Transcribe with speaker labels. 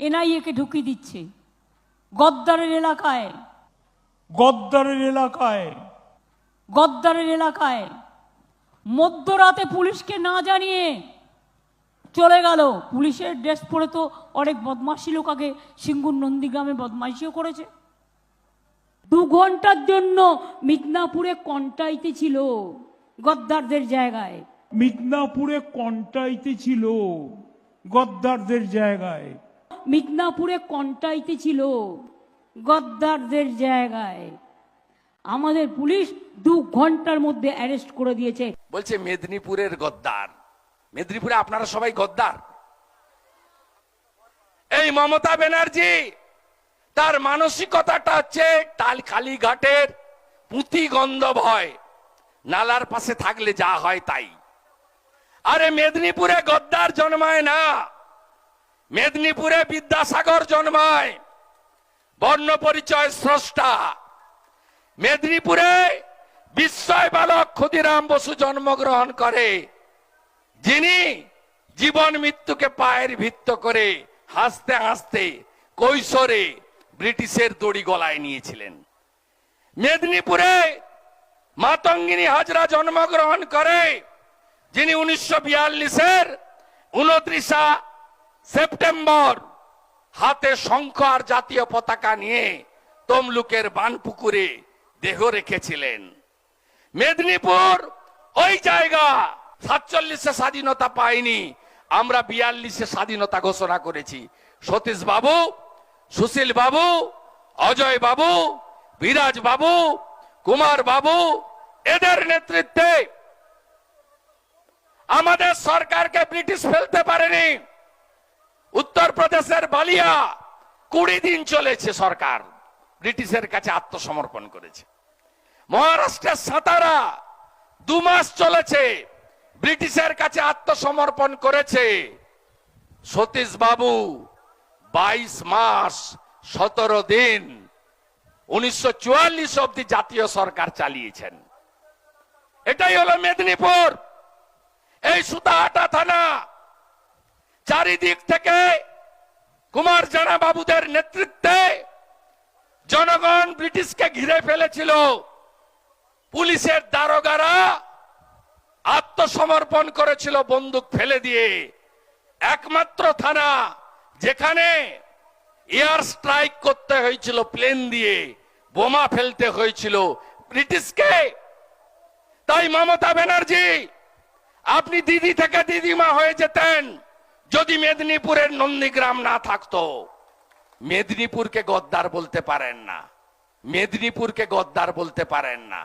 Speaker 1: NIA কে ঢুকিয়ে দিচ্ছে গদ্দারের এলাকায়।
Speaker 2: গদ্দারের এলাকায়
Speaker 1: গদ্দারের এলাকায় মধ্যরাতে পুলিশকে না জানিয়ে চলে গেল। পুলিশের ড্রেস পরে তো অনেক বদমাশি লোক আগে সিঙ্গুর নন্দীগ্রামে বদমাশিও করেছে। 2 ঘন্টার জন্য মিদনাপুরে কন্টাইতে ছিল গদ্দারদের জায়গায়।
Speaker 2: মিদনাপুরে কন্টাইতে ছিল গদ্দারদের জায়গায়।
Speaker 1: মিদনাপুরে কন্টাইতে ছিল গদ্দারদের জায়গায়। আমাদের পুলিশ 2 ঘন্টার মধ্যে অ্যারেস্ট করে দিয়েছে।
Speaker 3: বলছে মেদিনীপুরের গদ্দার। মেদিনীপুরে আপনারা সবাই গদ্দার। এই মমতা ব্যানার্জি তার মানসিকতাটা হচ্ছে কালীঘাটের পুঁতি গন্ধ ভয়, নালার পাশে থাকলে যা হয় তাই। আরে মেদিনীপুরে গদ্দার জন্মায় না, মেদিনীপুরে বিদ্যাসাগর জন্মায়, বর্ণ পরিচয় স্রষ্টা। মেদিনীপুরে বিস্ময় বালক ক্ষুদিরাম বসু জন্মগ্রহণ করে, যিনি জীবন মৃত্যুকে পায়ের ভিত্ত করে হাসতে হাসতে কৈশোরে ব্রিটিশের দড়ি গলায় নিয়েছিলেন। মেদিনীপুরে মাতঙ্গিনী হাজরা জন্মগ্রহণ করে, যিনি 1942-এর 29 সেপ্টেম্বর হাতে শঙ্খ আর জাতীয় পতাকা নিয়ে তমলুকের বানপুকুরে দেহ রেখেছিলেন। মেদিনীপুর ওই জায়গা 47-এ স্বাধীনতা পায়নি, আমরা 42-এ স্বাধীনতা ঘোষণা করেছি। সতীশ বাবু, সুশীল বাবু, অজয় বাবু, বিরাজ বাবু, কুমার বাবু, এদের নেতৃত্বে আমাদের সরকারকে ব্রিটিশ ফেলতে পারেনি। উত্তরপ্রদেশের বালিয়া 20 দিন চলেছে সরকার ব্রিটিশের কাছে আত্মসমর্পণ করেছে। মহারাষ্ট্রের সাতারা 2 মাস চলেছে ব্রিটিশের কাছে আত্মসমর্পণ করেছে। সতীশ বাবু 22 মাস 17 দিন 1944 অব্দি জাতীয় সরকার চালিয়েছেন। এটাই হলো মেদিনীপুর। এই সুতাহাটা থানা চারিদিক থেকে কুমার জানা বাবুদের নেতৃত্বে জনগণ ব্রিটিশকে ঘিরে ফেলেছিল। পুলিশের দারোগারা আত্মসমর্পণ করেছিল বন্দুক ফেলে দিয়ে। একমাত্র থানা যেখানে এয়ার স্ট্রাইক করতে হয়েছিল, প্লেন দিয়ে বোমা ফেলতে হয়েছিল ব্রিটিশকে। তাই মমতা ব্যানার্জি, আপনি দিদি থেকে দিদিমা হয়ে যেতেন যদি মেদিনীপুরের নন্দীগ্রাম না থাকতো। মেদিনীপুরকে গদ্দার বলতে পারেন না, মেদিনীপুরকে গদ্দার বলতে পারেন না।